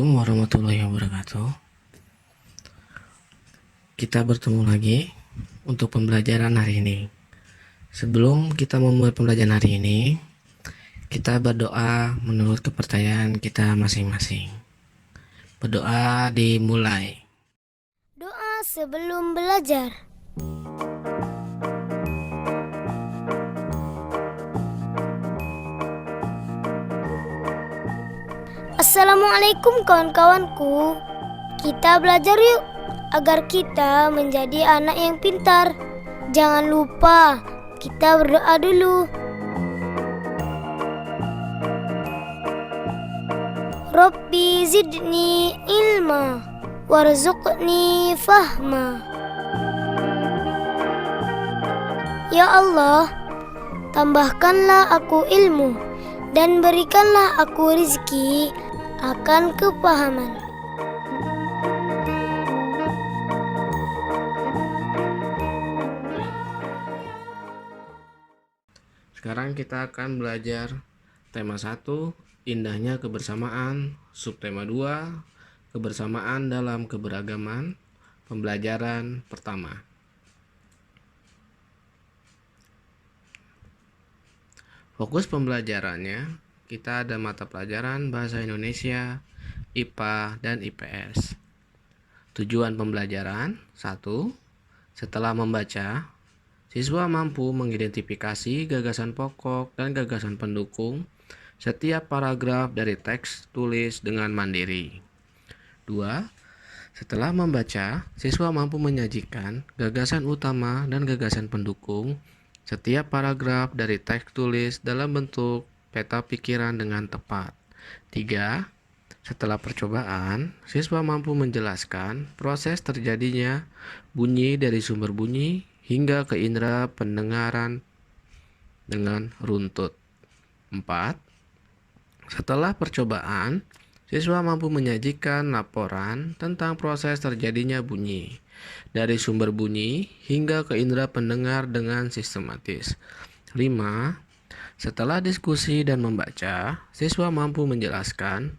Assalamualaikum warahmatullahi wabarakatuh. Kita bertemu lagi untuk pembelajaran hari ini. Sebelum kita memulai pembelajaran hari ini, kita berdoa menurut kepercayaan kita masing-masing. Berdoa dimulai. Doa sebelum belajar. Assalamualaikum kawan-kawanku. Kita belajar yuk agar kita menjadi anak yang pintar. Jangan lupa kita berdoa dulu. Rabbi zidni ilma warzuqni fahma. Ya Allah, tambahkanlah aku ilmu dan berikanlah aku rezeki akan kepahaman. Sekarang kita akan belajar tema 1, indahnya kebersamaan, subtema 2, kebersamaan dalam keberagaman, pembelajaran pertama. Fokus pembelajarannya, kita ada mata pelajaran Bahasa Indonesia, IPA, dan IPS. Tujuan pembelajaran 1. Setelah membaca, siswa mampu mengidentifikasi gagasan pokok dan gagasan pendukung setiap paragraf dari teks tulis dengan mandiri. 2. Setelah membaca, siswa mampu menyajikan gagasan utama dan gagasan pendukung setiap paragraf dari teks tulis dalam bentuk peta pikiran dengan tepat. 3. Setelah percobaan, siswa mampu menjelaskan proses terjadinya bunyi dari sumber bunyi hingga ke indera pendengaran dengan runtut. 4. Setelah percobaan, siswa mampu menyajikan laporan tentang proses terjadinya bunyi dari sumber bunyi hingga ke indera pendengar dengan sistematis. 5. Setelah diskusi dan membaca, siswa mampu menjelaskan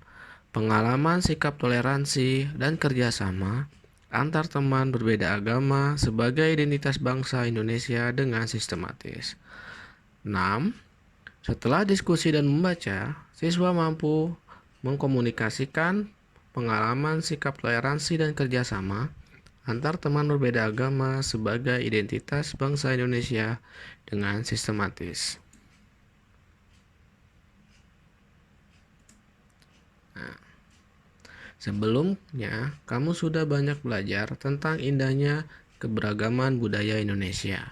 pengalaman sikap toleransi dan kerjasama antar teman berbeda agama sebagai identitas bangsa Indonesia dengan sistematis. 6. Setelah diskusi dan membaca, siswa mampu mengkomunikasikan pengalaman sikap toleransi dan kerjasama antar teman berbeda agama sebagai identitas bangsa Indonesia dengan sistematis. Sebelumnya, kamu sudah banyak belajar tentang indahnya keberagaman budaya Indonesia.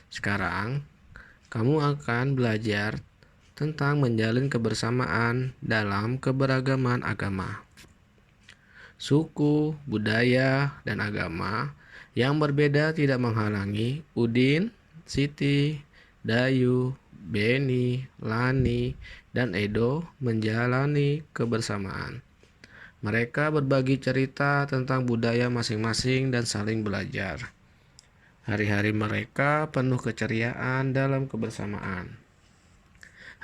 Sekarang, kamu akan belajar tentang menjalin kebersamaan dalam keberagaman agama. Suku, budaya, dan agama yang berbeda tidak menghalangi Udin, Siti, Dayu, Beni, Lani, dan Edo menjalani kebersamaan. Mereka berbagi cerita tentang budaya masing-masing dan saling belajar. Hari-hari mereka penuh keceriaan dalam kebersamaan.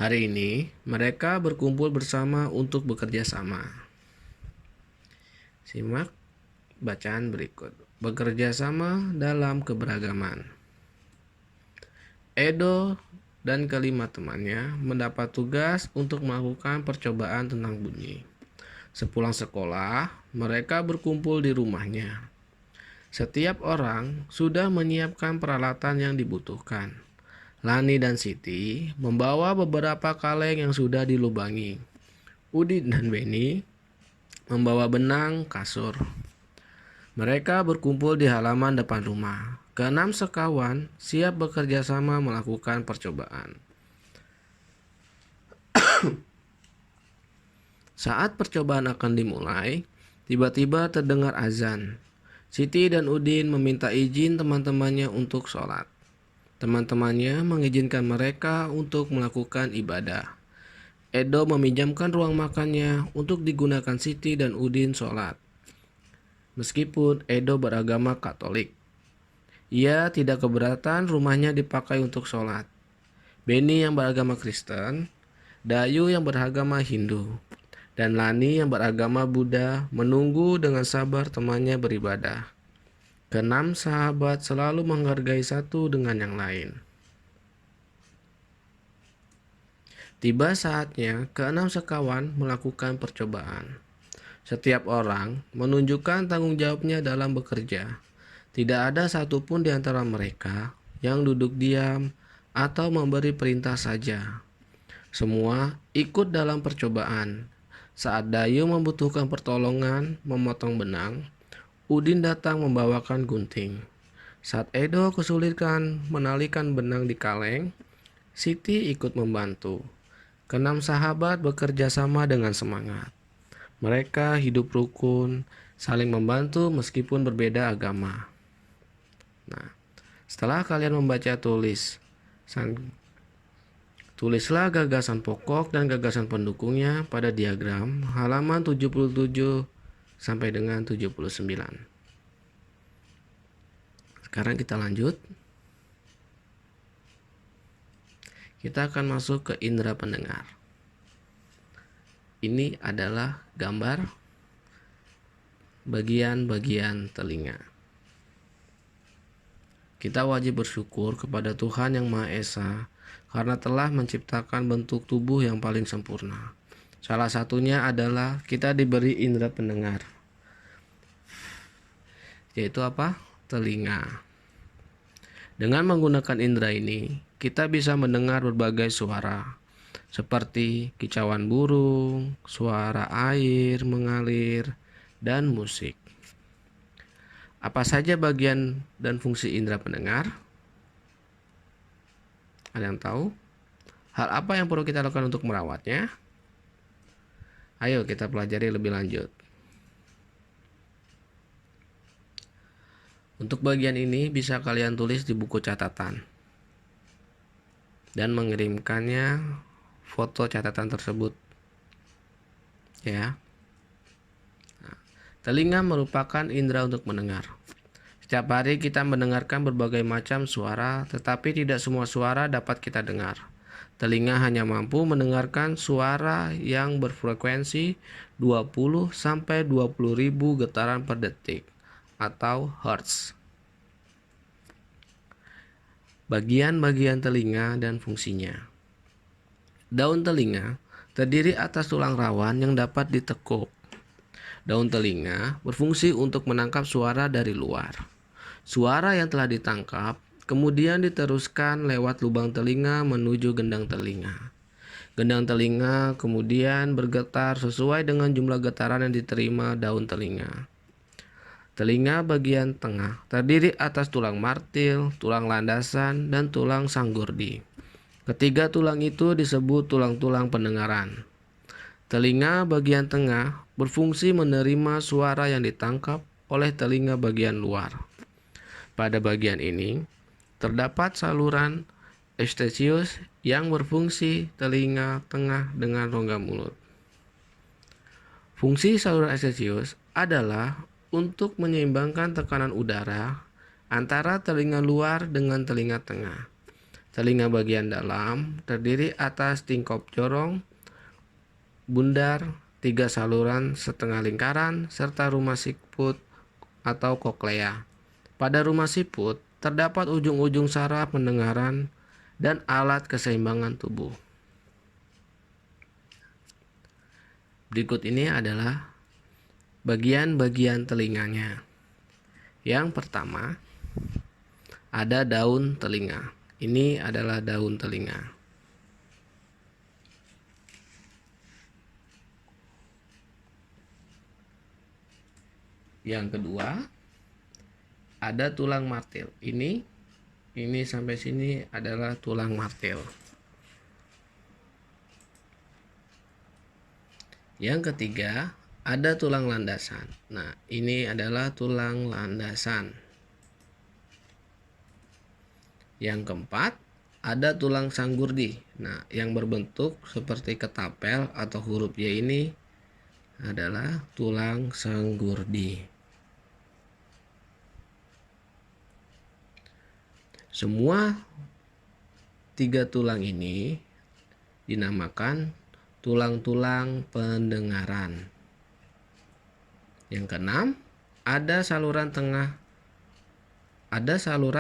Hari ini, mereka berkumpul bersama untuk bekerja sama. Simak bacaan berikut. Bekerja sama dalam keberagaman. Edo dan kelima temannya mendapat tugas untuk melakukan percobaan tentang bunyi. Sepulang sekolah, mereka berkumpul di rumahnya. Setiap orang sudah menyiapkan peralatan yang dibutuhkan. Lani dan Siti membawa beberapa kaleng yang sudah dilubangi. Udin dan Beni membawa benang kasur. Mereka berkumpul di halaman depan rumah. Keenam sekawan siap bekerja sama melakukan percobaan. Saat percobaan akan dimulai, tiba-tiba terdengar azan. Siti dan Udin meminta izin teman-temannya untuk sholat. Teman-temannya mengizinkan mereka untuk melakukan ibadah. Edo meminjamkan ruang makannya untuk digunakan Siti dan Udin sholat. Meskipun Edo beragama Katolik, ia tidak keberatan rumahnya dipakai untuk sholat. Beni yang beragama Kristen, Dayu yang beragama Hindu, dan Lani yang beragama Buddha menunggu dengan sabar temannya beribadah. Keenam sahabat selalu menghargai satu dengan yang lain. Tiba saatnya keenam sekawan melakukan percobaan. Setiap orang menunjukkan tanggung jawabnya dalam bekerja. Tidak ada satupun di antara mereka yang duduk diam atau memberi perintah saja. Semua ikut dalam percobaan. Saat Dayu membutuhkan pertolongan memotong benang, Udin datang membawakan gunting. Saat Edo kesulitan menalikan benang di kaleng, Siti ikut membantu. Keenam sahabat bekerja sama dengan semangat. Mereka hidup rukun, saling membantu meskipun berbeda agama. Nah, setelah kalian membaca tulislah gagasan pokok dan gagasan pendukungnya pada diagram halaman 77 sampai dengan 79. Sekarang kita lanjut. Kita akan masuk ke indera pendengar. Ini adalah gambar bagian-bagian telinga. Kita wajib bersyukur kepada Tuhan Yang Maha Esa karena telah menciptakan bentuk tubuh yang paling sempurna. Salah satunya adalah kita diberi indera pendengar, yaitu apa? Telinga. Dengan menggunakan indera ini, kita bisa mendengar berbagai suara, seperti kicauan burung, suara air mengalir, dan musik. Apa saja bagian dan fungsi indera pendengar? Ada yang tahu? Hal apa yang perlu kita lakukan untuk merawatnya? Ayo kita pelajari lebih lanjut. Untuk bagian ini bisa kalian tulis di buku catatan dan mengirimkannya foto catatan tersebut, ya. Nah, telinga merupakan indera untuk mendengar. Setiap hari kita mendengarkan berbagai macam suara, tetapi tidak semua suara dapat kita dengar. Telinga hanya mampu mendengarkan suara yang berfrekuensi 20 sampai 20 ribu getaran per detik atau hertz. Bagian-bagian telinga dan fungsinya. Daun telinga terdiri atas tulang rawan yang dapat ditekuk. Daun telinga berfungsi untuk menangkap suara dari luar. Suara yang telah ditangkap kemudian diteruskan lewat lubang telinga menuju gendang telinga. Gendang telinga kemudian bergetar sesuai dengan jumlah getaran yang diterima daun telinga. Telinga bagian tengah terdiri atas tulang martil, tulang landasan, dan tulang sanggurdi. Ketiga tulang itu disebut tulang-tulang pendengaran. Telinga bagian tengah berfungsi menerima suara yang ditangkap oleh telinga bagian luar. Pada bagian ini terdapat saluran eustachius yang berfungsi telinga tengah dengan rongga mulut. Fungsi saluran eustachius adalah untuk menyeimbangkan tekanan udara antara telinga luar dengan telinga tengah. Telinga bagian dalam terdiri atas tingkop jorong, bundar, 3 saluran setengah lingkaran, serta rumah siput atau koklea. Pada rumah siput terdapat ujung-ujung saraf pendengaran dan alat keseimbangan tubuh. Berikut ini adalah bagian-bagian telinganya. Yang pertama, ada daun telinga. Ini adalah daun telinga. Yang kedua, ada tulang martil. Ini sampai sini adalah tulang martil. Yang ketiga, ada tulang landasan. Nah, ini adalah tulang landasan. Yang keempat, ada tulang sanggurdi. Nah, yang berbentuk seperti ketapel atau huruf Y ini adalah tulang sanggurdi. Semua 3 tulang ini dinamakan tulang-tulang pendengaran. Yang keenam, ada saluran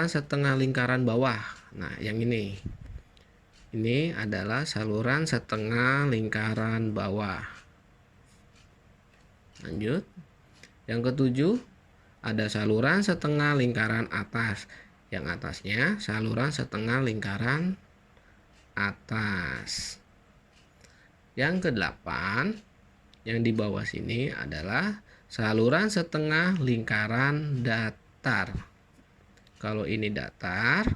setengah lingkaran bawah. Nah, yang ini adalah saluran setengah lingkaran bawah. Lanjut. Yang ketujuh, ada saluran setengah lingkaran atas. Yang atasnya saluran setengah lingkaran atas. Yang kedelapan, yang di bawah sini adalah saluran setengah lingkaran datar. Kalau ini datar,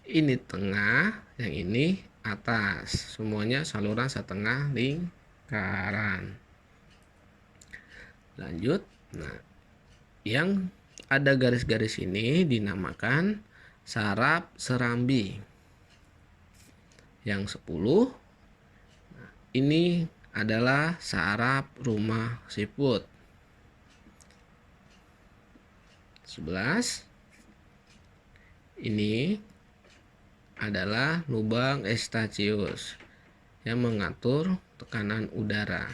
ini tengah, yang ini atas. Semuanya saluran setengah lingkaran. Lanjut. Nah, yang ada garis-garis ini dinamakan saraf serambi. Yang 10, ini adalah saraf rumah siput. 11, ini adalah lubang Eustachius yang mengatur tekanan udara.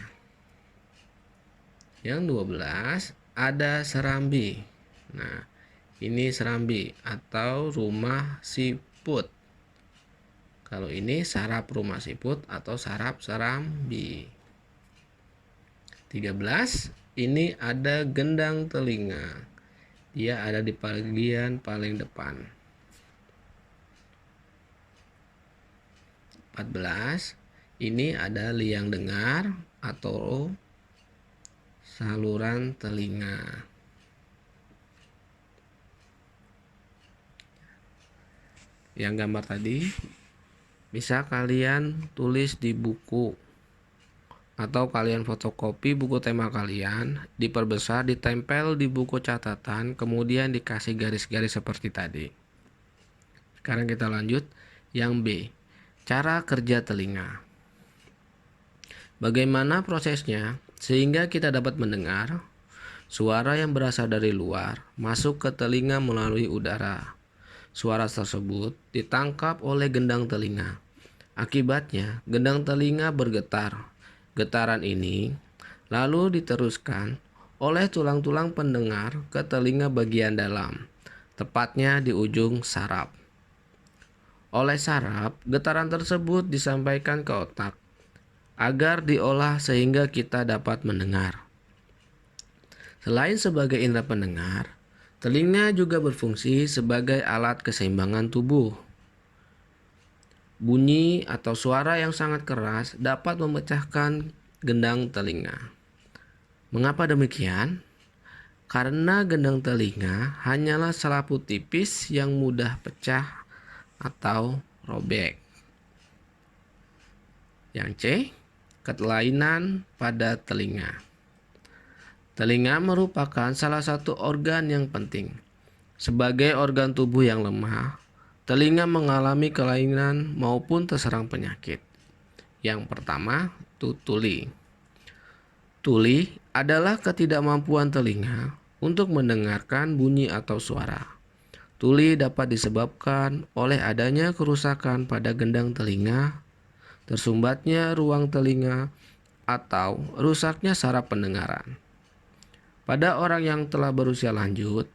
Yang 12, ada serambi. Nah, ini serambi atau rumah siput. Kalau ini saraf rumah siput atau saraf serambi. 13, ini ada gendang telinga. Dia ada di bagian paling depan. 14, ini ada liang dengar atau saluran telinga. Yang gambar tadi bisa kalian tulis di buku atau kalian fotokopi buku tema kalian, diperbesar, ditempel di buku catatan, kemudian dikasih garis-garis seperti tadi. Sekarang kita lanjut yang B, cara kerja telinga. Bagaimana prosesnya sehingga kita dapat mendengar suara yang berasal dari luar masuk ke telinga melalui udara. Suara tersebut ditangkap oleh gendang telinga. Akibatnya, gendang telinga bergetar. Getaran ini lalu diteruskan oleh tulang-tulang pendengar ke telinga bagian dalam, tepatnya di ujung saraf. Oleh saraf, getaran tersebut disampaikan ke otak agar diolah sehingga kita dapat mendengar. Selain sebagai indera pendengar, telinga juga berfungsi sebagai alat keseimbangan tubuh. Bunyi atau suara yang sangat keras dapat memecahkan gendang telinga. Mengapa demikian? Karena gendang telinga hanyalah selaput tipis yang mudah pecah atau robek. Yang C, kelainan pada telinga. Telinga merupakan salah satu organ yang penting. Sebagai organ tubuh yang lemah, telinga mengalami kelainan maupun terserang penyakit. Yang pertama, tuli. Tuli adalah ketidakmampuan telinga untuk mendengarkan bunyi atau suara. Tuli dapat disebabkan oleh adanya kerusakan pada gendang telinga, tersumbatnya ruang telinga, atau rusaknya saraf pendengaran. Pada orang yang telah berusia lanjut,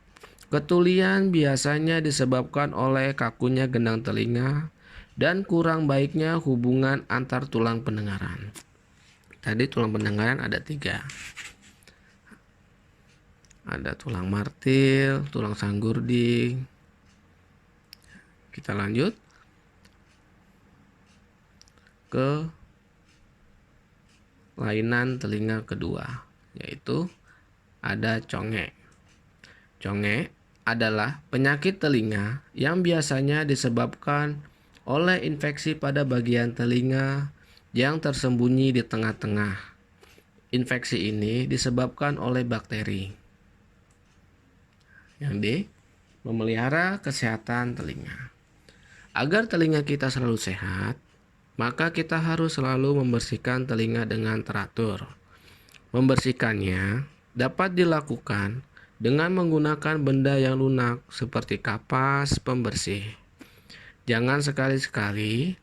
ketulian biasanya disebabkan oleh kakunya gendang telinga dan kurang baiknya hubungan antar tulang pendengaran. Tadi tulang pendengaran ada 3. Ada tulang martil, tulang sanggurdi. Kita lanjut ke kelainan telinga kedua, yaitu ada congek. Congek adalah penyakit telinga yang biasanya disebabkan oleh infeksi pada bagian telinga yang tersembunyi di tengah-tengah. Infeksi ini disebabkan oleh bakteri. Yang D, memelihara kesehatan telinga. Agar telinga kita selalu sehat, maka kita harus selalu membersihkan telinga dengan teratur. Membersihkannya dapat dilakukan dengan menggunakan benda yang lunak seperti kapas pembersih. Jangan sekali-sekali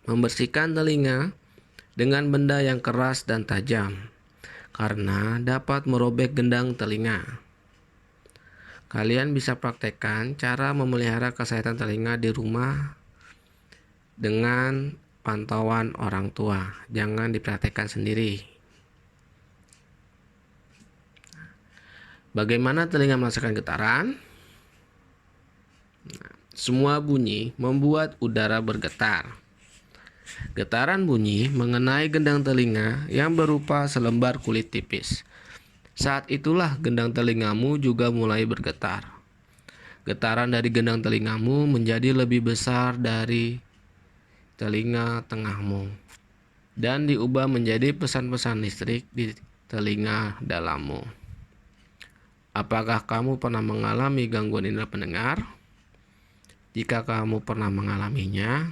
membersihkan telinga dengan benda yang keras dan tajam, karena dapat merobek gendang telinga. Kalian bisa praktekkan cara memelihara kesehatan telinga di rumah dengan pantauan orang tua. Jangan dipraktekkan sendiri. Bagaimana telinga merasakan getaran? Semua bunyi membuat udara bergetar. Getaran bunyi mengenai gendang telinga yang berupa selembar kulit tipis. Saat itulah gendang telingamu juga mulai bergetar. Getaran dari gendang telingamu menjadi lebih besar dari telinga tengahmu dan diubah menjadi pesan-pesan listrik di telinga dalammu. Apakah kamu pernah mengalami gangguan indera pendengar? Jika kamu pernah mengalaminya,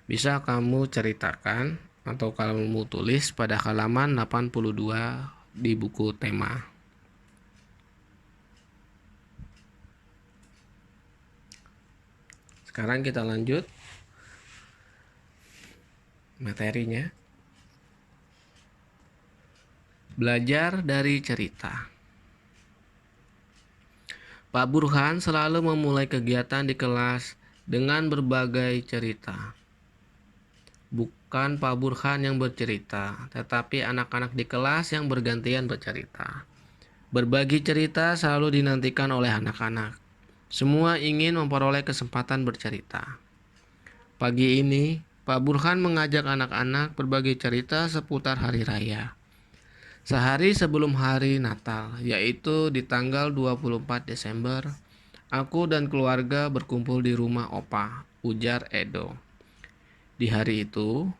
bisa kamu ceritakan atau kamu tulis pada halaman 82 di buku tema. Sekarang kita lanjut materinya. Belajar dari cerita. Pak Burhan selalu memulai kegiatan di kelas dengan berbagai cerita. Bukan Pak Burhan yang bercerita, tetapi anak-anak di kelas yang bergantian bercerita. Berbagi cerita selalu dinantikan oleh anak-anak. Semua ingin memperoleh kesempatan bercerita. Pagi ini, Pak Burhan mengajak anak-anak berbagi cerita seputar hari raya. Sehari sebelum hari Natal, yaitu di tanggal 24 Desember, aku dan keluarga berkumpul di rumah Opa, ujar Edo. Di hari itu,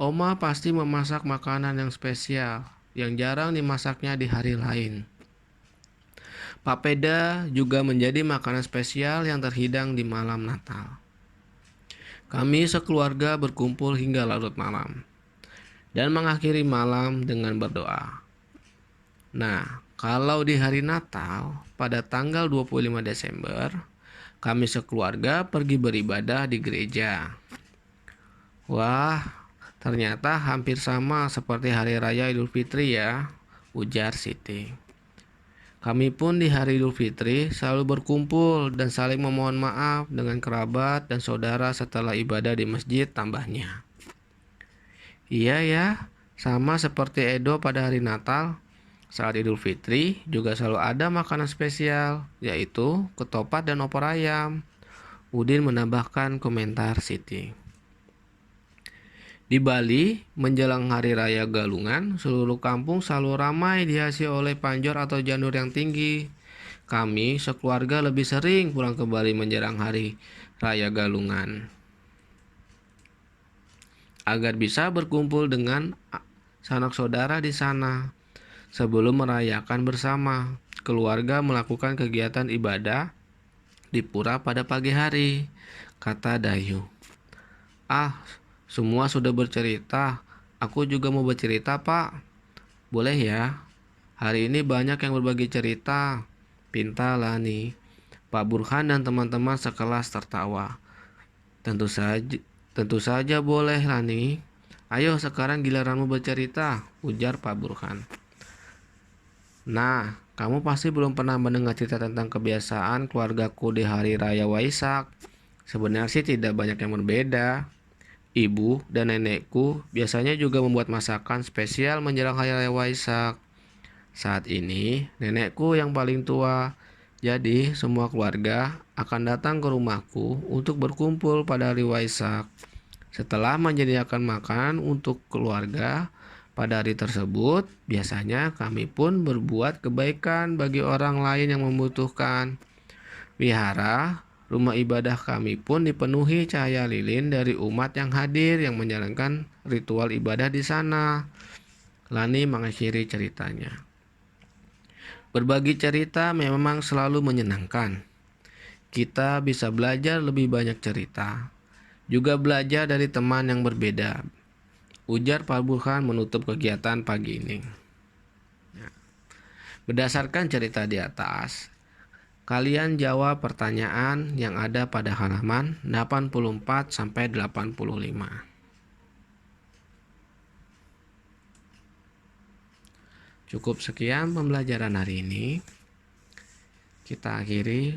Oma pasti memasak makanan yang spesial, yang jarang dimasaknya di hari lain. Papeda juga menjadi makanan spesial yang terhidang di malam Natal. Kami sekeluarga berkumpul hingga larut malam, dan mengakhiri malam dengan berdoa. Nah, kalau di hari Natal, pada tanggal 25 Desember, kami sekeluarga pergi beribadah di gereja. Wah, ternyata hampir sama seperti hari raya Idul Fitri ya, ujar Siti. Kami pun di hari Idul Fitri selalu berkumpul dan saling memohon maaf dengan kerabat dan saudara setelah ibadah di masjid, tambahnya. Iya ya, sama seperti Edo pada hari Natal. Saat Idul Fitri juga selalu ada makanan spesial, yaitu ketupat dan opor ayam. Udin menambahkan komentar Siti. Di Bali, menjelang Hari Raya Galungan, seluruh kampung selalu ramai dihiasi oleh panjor atau janur yang tinggi. Kami sekeluarga lebih sering pulang ke Bali menjelang Hari Raya Galungan, agar bisa berkumpul dengan sanak saudara di sana. Sebelum merayakan bersama, keluarga melakukan kegiatan ibadah di pura pada pagi hari, kata Dayu. Semua sudah bercerita. Aku juga mau bercerita, Pak. Boleh ya? Hari ini banyak yang berbagi cerita, pinta Lani. Pak Burhan dan teman-teman sekelas tertawa. Tentu saja boleh, Lani. Ayo sekarang giliranmu bercerita, ujar Pak Burhan. Nah, kamu pasti belum pernah mendengar cerita tentang kebiasaan keluargaku di hari raya Waisak. Sebenarnya sih tidak banyak yang berbeda. Ibu dan nenekku biasanya juga membuat masakan spesial menjelang hari raya Waisak. Saat ini, nenekku yang paling tua, jadi semua keluarga akan datang ke rumahku untuk berkumpul pada hari Waisak. Setelah menyediakan makanan untuk keluarga pada hari tersebut, biasanya kami pun berbuat kebaikan bagi orang lain yang membutuhkan. Wihara, rumah ibadah kami pun dipenuhi cahaya lilin dari umat yang hadir yang menjalankan ritual ibadah di sana. Lani mengakhiri ceritanya. Berbagi cerita memang selalu menyenangkan. Kita bisa belajar lebih banyak cerita, juga belajar dari teman yang berbeda, ujar Pak Burhan menutup kegiatan pagi ini. Berdasarkan cerita di atas, kalian jawab pertanyaan yang ada pada halaman 84 sampai 85. Cukup sekian pembelajaran hari ini. Kita akhiri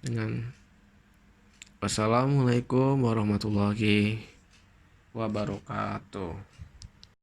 dengan wassalamualaikum warahmatullahi wabarakatuh.